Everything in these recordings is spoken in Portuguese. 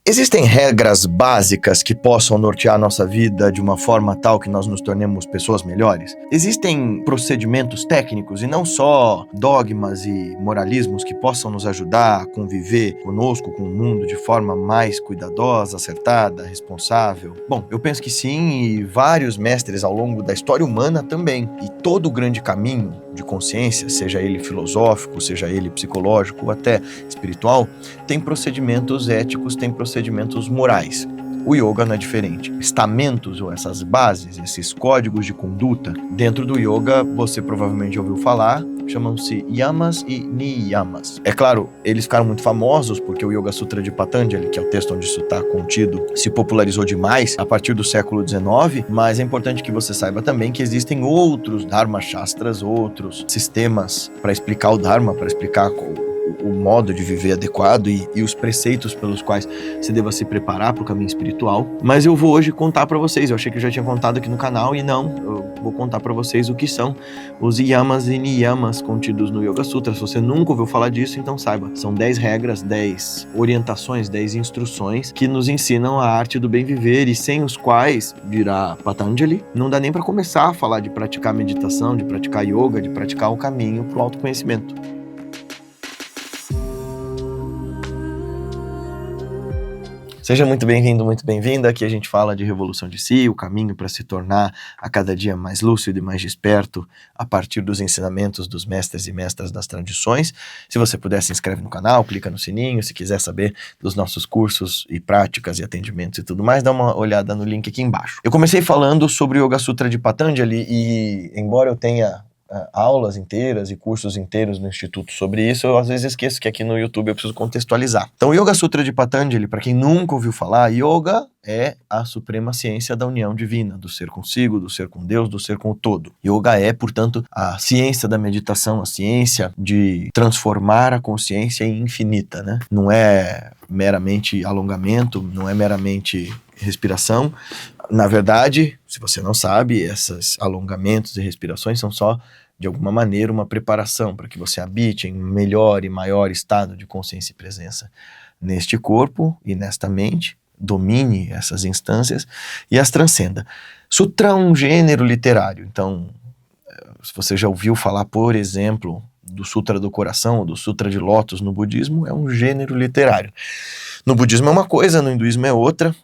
Existem regras básicas que possam nortear a nossa vida de uma forma tal que nós nos tornemos pessoas melhores? Existem procedimentos técnicos e não só dogmas e moralismos que possam nos ajudar a conviver conosco, com o mundo, de forma mais cuidadosa, acertada, responsável? Bom, eu penso que sim, e vários mestres ao longo da história humana também. E todo o grande caminho de consciência, seja ele filosófico, seja ele psicológico ou até espiritual, tem procedimentos éticos, tem procedimentos morais. O yoga não é diferente. Estamentos, ou essas bases, esses códigos de conduta, dentro do yoga, você provavelmente ouviu falar, chamam-se yamas e niyamas. É claro, eles ficaram muito famosos porque o Yoga Sutra de Patanjali, que é o texto onde isso está contido, se popularizou demais a partir do século XIX, mas é importante que você saiba também que existem outros Dharma Shastras, outros sistemas para explicar o Dharma, para explicar o modo de viver adequado e os preceitos pelos quais você deva se preparar para o caminho espiritual. Mas eu vou hoje contar para vocês, eu achei que eu já tinha contado aqui no canal e não, eu vou contar para vocês o que são os yamas e niyamas contidos no Yoga Sutra. Se você nunca ouviu falar disso, então saiba, são 10 regras, 10 orientações, 10 instruções que nos ensinam a arte do bem viver e sem os quais, dirá Patanjali, não dá nem para começar a falar de praticar meditação, de praticar yoga, de praticar o caminho para o autoconhecimento. Seja muito bem-vindo, muito bem-vinda. Aqui a gente fala de revolução de si, o caminho para se tornar a cada dia mais lúcido e mais desperto a partir dos ensinamentos dos mestres e mestras das tradições. Se você puder, se inscreve no canal, clica no sininho. Se quiser saber dos nossos cursos e práticas e atendimentos e tudo mais, dá uma olhada no link aqui embaixo. Eu comecei falando sobre o Yoga Sutra de Patanjali e, embora eu tenha aulas inteiras e cursos inteiros no Instituto sobre isso, eu às vezes esqueço que aqui no YouTube eu preciso contextualizar. Então, o Yoga Sutra de Patanjali, para quem nunca ouviu falar, yoga é a suprema ciência da união divina, do ser consigo, do ser com Deus, do ser com o todo. Yoga é, portanto, a ciência da meditação, a ciência de transformar a consciência em infinita, né? Não é meramente alongamento, não é meramente respiração. Na verdade, se você não sabe, esses alongamentos e respirações são só, de alguma maneira, uma preparação para que você habite em melhor e maior estado de consciência e presença neste corpo e nesta mente, domine essas instâncias e as transcenda. Sutra é um gênero literário, então, se você já ouviu falar, por exemplo, do Sutra do Coração ou do Sutra de Lótus no budismo, é um gênero literário. No budismo é uma coisa, no hinduísmo é outra,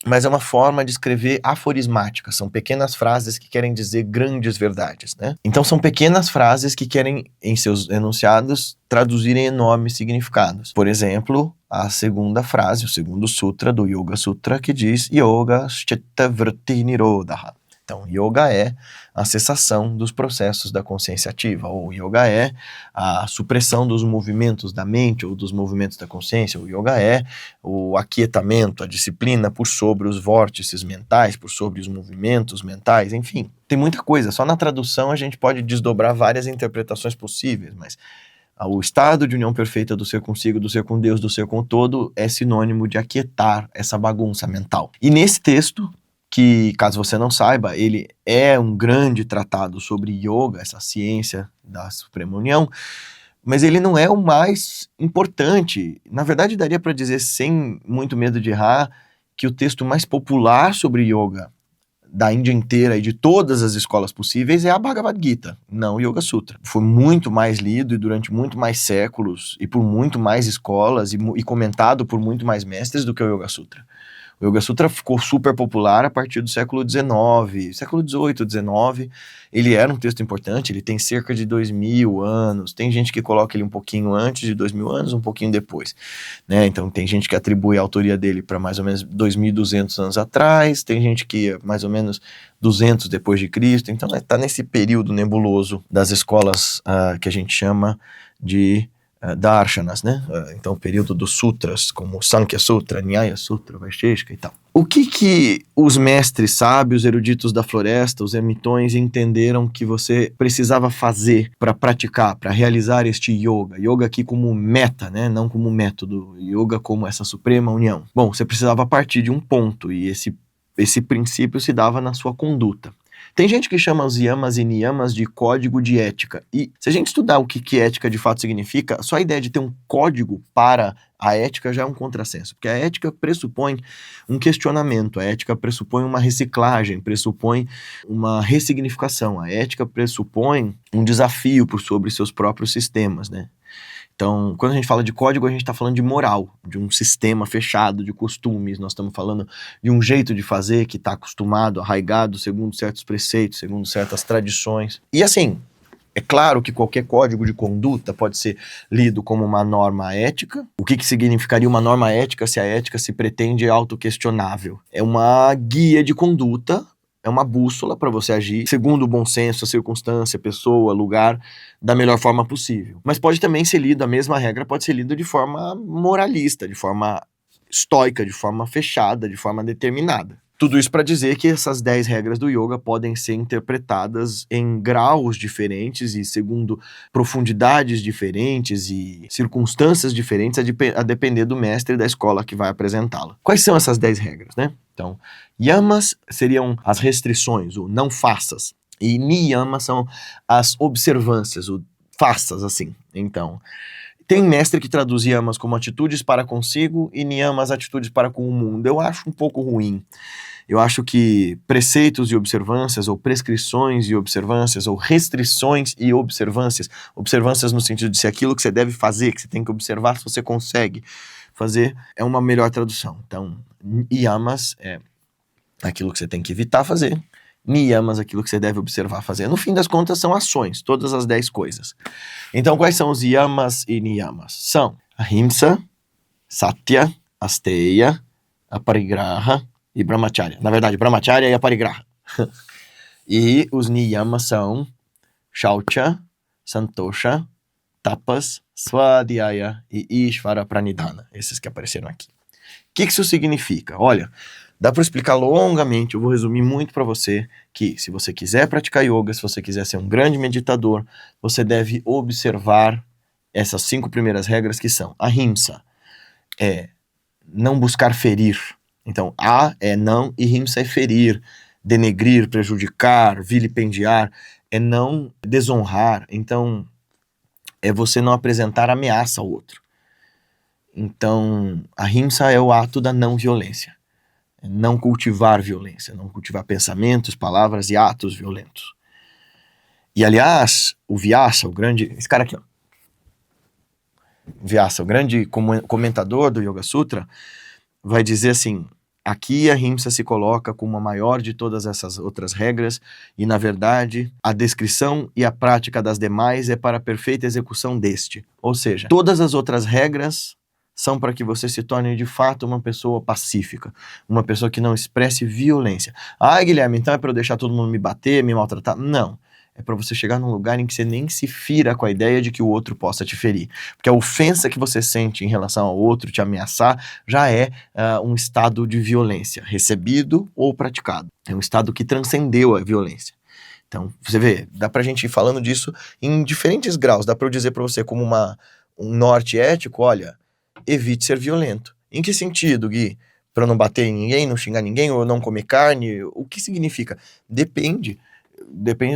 mas é uma forma de escrever aforismática, são pequenas frases que querem dizer grandes verdades, né? Então são pequenas frases que querem, em seus enunciados, traduzirem enormes significados. Por exemplo, a segunda frase, o segundo sutra do Yoga Sutra, que diz Yoga Chitta Vritti Nirodha. Então, yoga é a cessação dos processos da consciência ativa, ou yoga é a supressão dos movimentos da mente ou dos movimentos da consciência, o yoga é o aquietamento, a disciplina por sobre os vórtices mentais, por sobre os movimentos mentais, enfim. Tem muita coisa, só na tradução a gente pode desdobrar várias interpretações possíveis, mas o estado de união perfeita do ser consigo, do ser com Deus, do ser com o todo, é sinônimo de aquietar essa bagunça mental. E nesse texto, que, caso você não saiba, ele é um grande tratado sobre yoga, essa ciência da Suprema União, mas ele não é o mais importante. Na verdade, daria para dizer, sem muito medo de errar, que o texto mais popular sobre yoga da Índia inteira e de todas as escolas possíveis é a Bhagavad Gita, não o Yoga Sutra. Foi muito mais lido e durante muito mais séculos e por muito mais escolas e comentado por muito mais mestres do que o Yoga Sutra. O Yoga Sutra ficou super popular a partir do século XIX, século XVIII, XIX. Ele era um texto importante, ele tem cerca de 2000 anos. Tem gente que coloca ele um pouquinho antes de 2000 anos, um pouquinho depois, né? Então tem gente que atribui a autoria dele para mais ou menos 2200 anos atrás, tem gente que é mais ou menos 200 depois de Cristo. Então está nesse período nebuloso das escolas que a gente chama de darshanas, né? Então o período dos sutras, como Sankhya Sutra, Nyaya Sutra, Vaisheshika e tal. O que os mestres sábios, eruditos da floresta, os ermitões, entenderam que você precisava fazer para praticar, para realizar este yoga? Yoga aqui como meta, né? Não como método. Yoga como essa suprema união. Bom, você precisava partir de um ponto e esse princípio se dava na sua conduta. Tem gente que chama os yamas e niyamas de código de ética. E se a gente estudar o que ética de fato significa, só a ideia de ter um código para a ética já é um contrassenso. Porque a ética pressupõe um questionamento, a ética pressupõe uma reciclagem, pressupõe uma ressignificação. A ética pressupõe um desafio sobre seus próprios sistemas, né? Então, quando a gente fala de código, a gente está falando de moral, de um sistema fechado, de costumes, nós estamos falando de um jeito de fazer que está acostumado, arraigado, segundo certos preceitos, segundo certas tradições. E assim, é claro que qualquer código de conduta pode ser lido como uma norma ética. O que significaria uma norma ética se a ética se pretende autoquestionável? É uma guia de conduta, é uma bússola para você agir segundo o bom senso, a circunstância, a pessoa, lugar, da melhor forma possível. Mas pode também ser lido, a mesma regra pode ser lida de forma moralista, de forma estoica, de forma fechada, de forma determinada. Tudo isso para dizer que essas 10 regras do yoga podem ser interpretadas em graus diferentes e segundo profundidades diferentes e circunstâncias diferentes a depender do mestre e da escola que vai apresentá-la. Quais são essas 10 regras, né? Então, yamas seriam as restrições, o não faças, e niyamas são as observâncias, o faças assim. Então, tem mestre que traduz yamas como atitudes para consigo e niyamas atitudes para com o mundo. Eu acho um pouco ruim. Eu acho que preceitos e observâncias, ou prescrições e observâncias, ou restrições e observâncias, observâncias no sentido de ser aquilo que você deve fazer, que você tem que observar se você consegue fazer, é uma melhor tradução. Então, yamas é aquilo que você tem que evitar fazer, niyamas aquilo que você deve observar fazer. No fim das contas, são ações, todas as 10 coisas. Então, quais são os yamas e niyamas? São ahimsa, satya, asteya, aparigraha e brahmacharya. Na verdade, brahmacharya e aparigraha. E os niyamas são shaucha, santosha, tapas, swadhyaya e ishvara pranidhana. Esses que apareceram aqui. O que isso significa? Olha, dá para explicar longamente, eu vou resumir muito para você que se você quiser praticar yoga, se você quiser ser um grande meditador, você deve observar essas 5 primeiras regras que são ahimsa, é não buscar ferir. Então, a é não e himsa é ferir, denegrir, prejudicar, vilipendiar, é não desonrar. Então, é você não apresentar ameaça ao outro. Então, a ahimsa é o ato da não violência. É não cultivar violência, não cultivar pensamentos, palavras e atos violentos. E, aliás, o Vyasa, o grande... Esse cara aqui, ó. Vyasa, o grande comentador do Yoga Sutra, vai dizer assim, aqui a ahimsa se coloca como a maior de todas essas outras regras e, na verdade, a descrição e a prática das demais é para a perfeita execução deste. Ou seja, todas as outras regras são para que você se torne, de fato, uma pessoa pacífica, uma pessoa que não expresse violência. Ah, Guilherme, então é para eu deixar todo mundo me bater, me maltratar? Não. É para você chegar num lugar em que você nem se fira com a ideia de que o outro possa te ferir. Porque a ofensa que você sente em relação ao outro, te ameaçar, já é um estado de violência, recebido ou praticado. É um estado que transcendeu a violência. Então, você vê, dá pra gente ir falando disso em diferentes graus. Dá pra eu dizer pra você como um norte ético, olha, evite ser violento. Em que sentido, Gui? Pra não bater em ninguém, não xingar ninguém, ou não comer carne? O que significa? Depende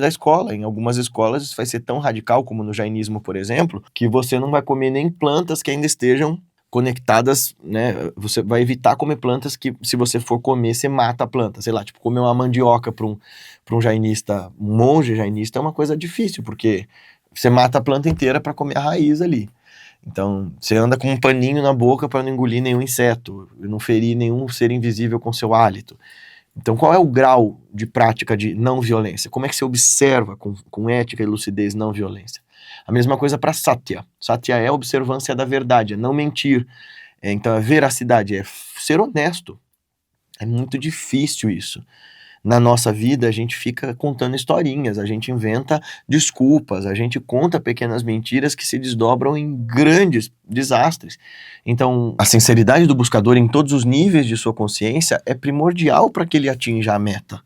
da escola. Em algumas escolas isso vai ser tão radical como no jainismo, por exemplo, que você não vai comer nem plantas que ainda estejam conectadas, né? Você vai evitar comer plantas que, se você for comer, você mata a planta. Sei lá, tipo, comer uma mandioca para um jainista, um monge jainista é uma coisa difícil, porque você mata a planta inteira para comer a raiz ali. Então, você anda com um paninho na boca para não engolir nenhum inseto, não ferir nenhum ser invisível com seu hálito. Então, qual é o grau de prática de não violência? Como é que você observa com ética e lucidez não violência? A mesma coisa para satya. Satya é a observância da verdade, é não mentir. Então, a veracidade é ser honesto. É muito difícil isso. Na nossa vida, a gente fica contando historinhas, a gente inventa desculpas, a gente conta pequenas mentiras que se desdobram em grandes desastres. Então, a sinceridade do buscador em todos os níveis de sua consciência é primordial para que ele atinja a meta.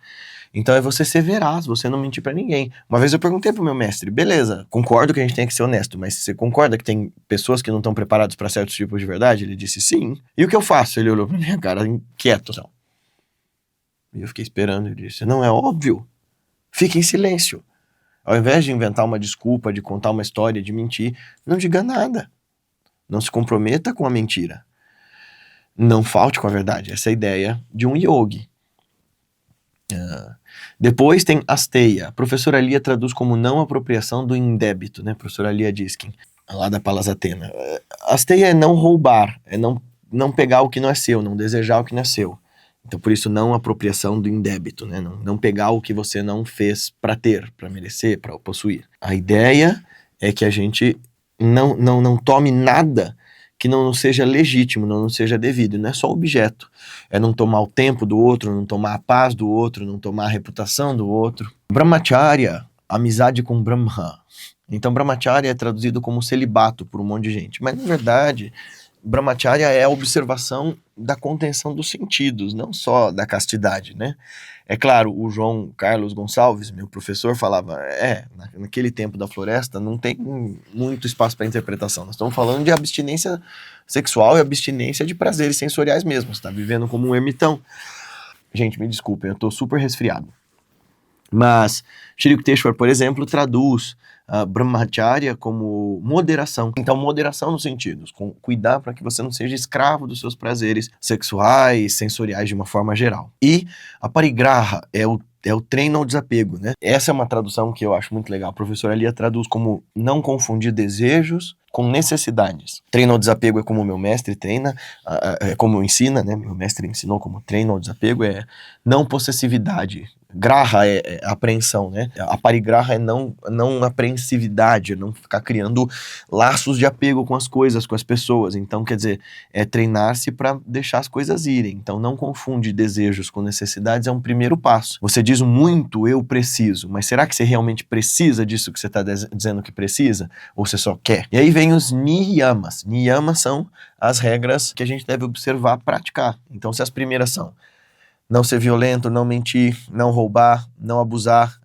Então é você ser veraz, você não mentir pra ninguém. Uma vez eu perguntei pro meu mestre, beleza, concordo que a gente tem que ser honesto, mas você concorda que tem pessoas que não estão preparadas para certos tipos de verdade? Ele disse sim. E o que eu faço? Ele olhou pra minha cara inquieto, não. E eu fiquei esperando, ele disse, não é óbvio? Fique em silêncio. Ao invés de inventar uma desculpa, de contar uma história, de mentir, não diga nada. Não se comprometa com a mentira. Não falte com a verdade. Essa é a ideia de um yogi. Depois tem asteia. A professora Lia traduz como não apropriação do indébito, né? A professora Lia Diskin, lá da Palas Atena. Asteia é não roubar, é não pegar o que não é seu, não desejar o que não é seu. Então, por isso, não apropriação do indébito, né? Não pegar o que você não fez para ter, para merecer, para possuir. A ideia é que a gente não tome nada que não seja legítimo, não seja devido. Não é só objeto. É não tomar o tempo do outro, não tomar a paz do outro, não tomar a reputação do outro. Brahmacharya, amizade com Brahma. Então, Brahmacharya é traduzido como celibato por um monte de gente. Mas, na verdade, Brahmacharya é a observação da contenção dos sentidos, não só da castidade, né? É claro, o João Carlos Gonçalves, meu professor, falava, naquele tempo da floresta não tem muito espaço para interpretação. Nós estamos falando de abstinência sexual e abstinência de prazeres sensoriais mesmo. Você está vivendo como um ermitão. Gente, me desculpem, eu estou super resfriado. Mas Shri Yukteswar, por exemplo, traduz Brahmacharya como moderação. Então, moderação nos sentidos, cuidar para que você não seja escravo dos seus prazeres sexuais, sensoriais de uma forma geral. E a parigraha é o treino ao desapego, né? Essa é uma tradução que eu acho muito legal. A professora Lia traduz como não confundir desejos com necessidades. Treino ao desapego é como o meu mestre treina, é como ensina, né? Meu mestre ensinou como treino ao desapego, é não possessividade. Graha é apreensão, né? A parigraha é não apreensividade, não ficar criando laços de apego com as coisas, com as pessoas. Então, quer dizer, é treinar-se para deixar as coisas irem. Então, não confunde desejos com necessidades, é um primeiro passo. Você diz muito, eu preciso, mas será que você realmente precisa disso que você está dizendo que precisa? Ou você só quer? E aí vem os niyamas. Niyamas são as regras que a gente deve observar, praticar. Então, se as primeiras são não ser violento, não mentir, não roubar, não abusar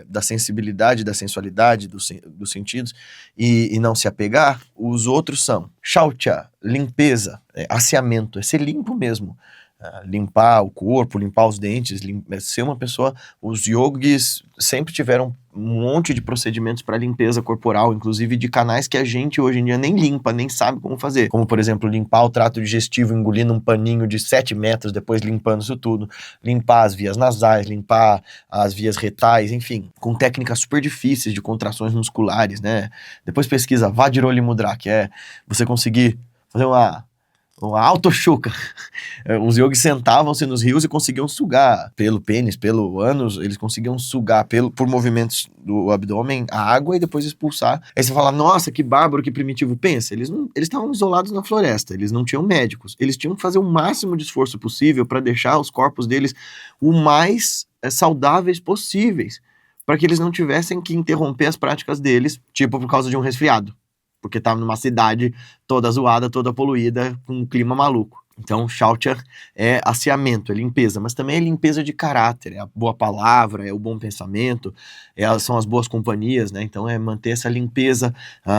da sensibilidade, da sensualidade, dos sentidos e não se apegar, os outros são shaucha, limpeza, asseamento, é ser limpo mesmo. Limpar o corpo, limpar os dentes, ser uma pessoa... Os yogis sempre tiveram um monte de procedimentos para limpeza corporal, inclusive de canais que a gente hoje em dia nem limpa, nem sabe como fazer. Como, por exemplo, limpar o trato digestivo engolindo um paninho de 7 metros, depois limpando isso tudo. Limpar as vias nasais, limpar as vias retais, enfim. Com técnicas super difíceis de contrações musculares, né? Depois pesquisa Vajroli Mudra, que é você conseguir fazer uma autochuca. Os yogis sentavam-se nos rios e conseguiam sugar pelo pênis, pelo ânus, eles conseguiam sugar por movimentos do abdômen a água e depois expulsar. Aí você fala, nossa, que bárbaro, que primitivo. Pensa, eles estavam isolados na floresta, eles não tinham médicos, eles tinham que fazer o máximo de esforço possível para deixar os corpos deles o mais saudáveis possíveis, para que eles não tivessem que interromper as práticas deles, tipo por causa de um resfriado. Porque estava numa cidade toda zoada, toda poluída, com um clima maluco. Então, shaucha é asseamento, é limpeza, mas também é limpeza de caráter, é a boa palavra, é o bom pensamento, são as boas companhias, né? Então, é manter essa limpeza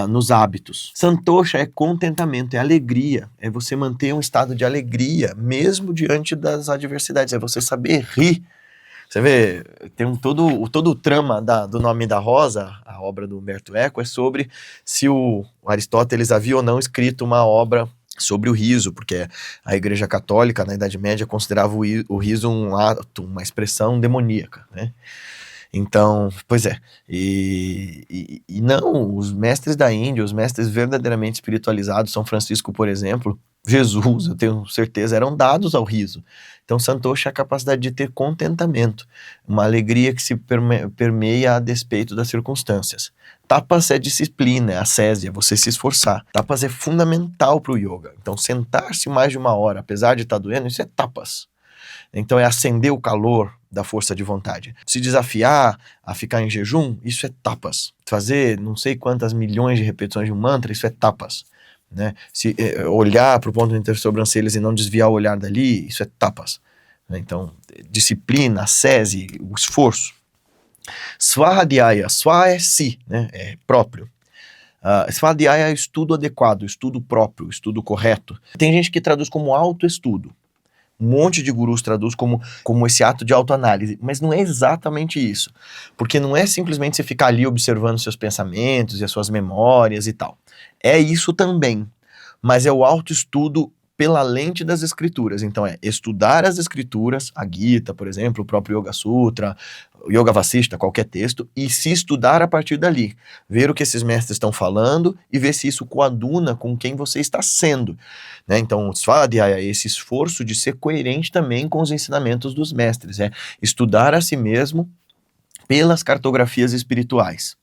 nos hábitos. Santosha é contentamento, é alegria, é você manter um estado de alegria, mesmo diante das adversidades, é você saber rir. Você vê, tem todo o trama do Nome da Rosa, a obra do Umberto Eco, é sobre se o Aristóteles havia ou não escrito uma obra sobre o riso, porque a Igreja Católica, na Idade Média, considerava o riso um ato, uma expressão demoníaca, né? Então, pois é, e não, os mestres da Índia, os mestres verdadeiramente espiritualizados, São Francisco, por exemplo, Jesus, eu tenho certeza, eram dados ao riso. Então, Santosha é a capacidade de ter contentamento, uma alegria que se permeia a despeito das circunstâncias. Tapas é disciplina, é ascese, é você se esforçar. Tapas é fundamental para o yoga. Então, sentar-se mais de uma hora, apesar de estar doendo, isso é tapas. Então, é acender o calor da força de vontade. Se desafiar a ficar em jejum, isso é tapas. Fazer não sei quantas milhões de repetições de um mantra, isso é tapas. Né? Se olhar para o ponto entre as sobrancelhas e não desviar o olhar dali, isso é tapas. Então, disciplina, ascese, o esforço. Svahadhyaya, swa é si, né? É próprio. Svadhyaya é estudo adequado, estudo próprio, estudo correto. Tem gente que traduz como autoestudo. Um monte de gurus traduz como esse ato de autoanálise, mas não é exatamente isso, porque não é simplesmente você ficar ali observando seus pensamentos e as suas memórias e tal. É isso também, mas é o autoestudo pela lente das escrituras. Então é estudar as escrituras, a Gita, por exemplo, o próprio Yoga Sutra, o Yoga Vasista, qualquer texto, e se estudar a partir dali. Ver o que esses mestres estão falando e ver se isso coaduna com quem você está sendo. Né? Então, o Svadhyaya é esse esforço de ser coerente também com os ensinamentos dos mestres. É estudar a si mesmo pelas cartografias espirituais.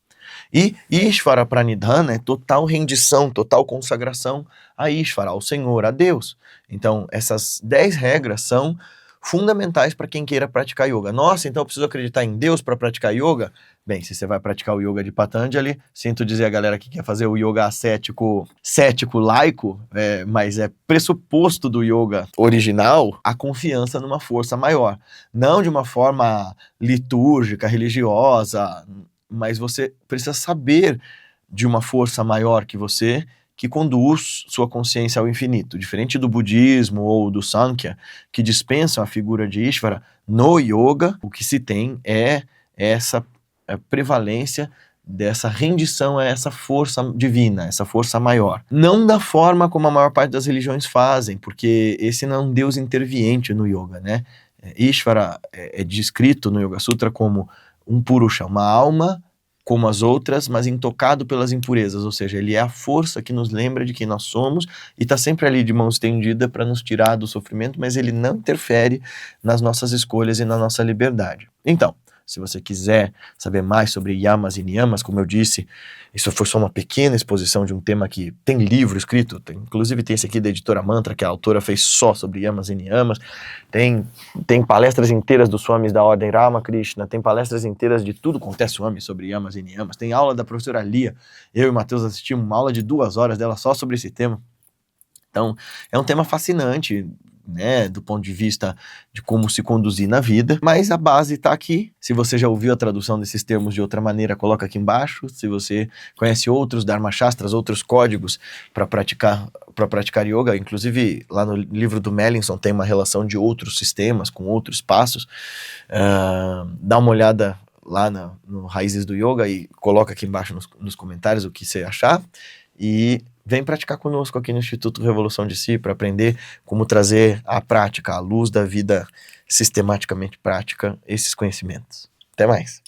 E Ishvara Pranidhana é total rendição, total consagração a Ishvara, ao Senhor, a Deus. Então, essas 10 regras são fundamentais para quem queira praticar yoga. Nossa, então eu preciso acreditar em Deus para praticar yoga? Bem, se você vai praticar o yoga de Patanjali, sinto dizer a galera que quer fazer o yoga cético laico, mas é pressuposto do yoga original a confiança numa força maior. Não de uma forma litúrgica, religiosa, mas você precisa saber de uma força maior que você, que conduz sua consciência ao infinito. Diferente do budismo ou do Sankhya, que dispensam a figura de Ishvara, no yoga, o que se tem é essa prevalência dessa rendição a essa força divina, essa força maior. Não da forma como a maior parte das religiões fazem, porque esse não é um Deus interviente no yoga, né? Ishvara é descrito no Yoga Sutra como um Purusha, uma alma como as outras, mas intocado pelas impurezas, ou seja, ele é a força que nos lembra de quem nós somos e está sempre ali de mão estendida para nos tirar do sofrimento, mas ele não interfere nas nossas escolhas e na nossa liberdade. Então, se você quiser saber mais sobre yamas e niyamas, como eu disse, isso foi só uma pequena exposição de um tema que tem livro escrito, inclusive tem esse aqui da editora Mantra, que a autora fez só sobre yamas e niyamas, tem palestras inteiras dos swamis da Ordem Ramakrishna, tem palestras inteiras de tudo quanto é swami sobre yamas e niyamas, tem aula da professora Lia, eu e o Matheus assistimos uma aula de 2 horas dela só sobre esse tema. Então, é um tema fascinante, né, do ponto de vista de como se conduzir na vida, mas a base está aqui. Se você já ouviu a tradução desses termos de outra maneira, coloca aqui embaixo. Se você conhece outros Dharma Shastras, outros códigos para praticar yoga, inclusive lá no livro do Mellinson tem uma relação de outros sistemas com outros passos, dá uma olhada lá no Raízes do Yoga e coloca aqui embaixo nos comentários o que você achar, e vem praticar conosco aqui no Instituto Revolução de Si para aprender como trazer à prática, à luz da vida sistematicamente prática, esses conhecimentos. Até mais!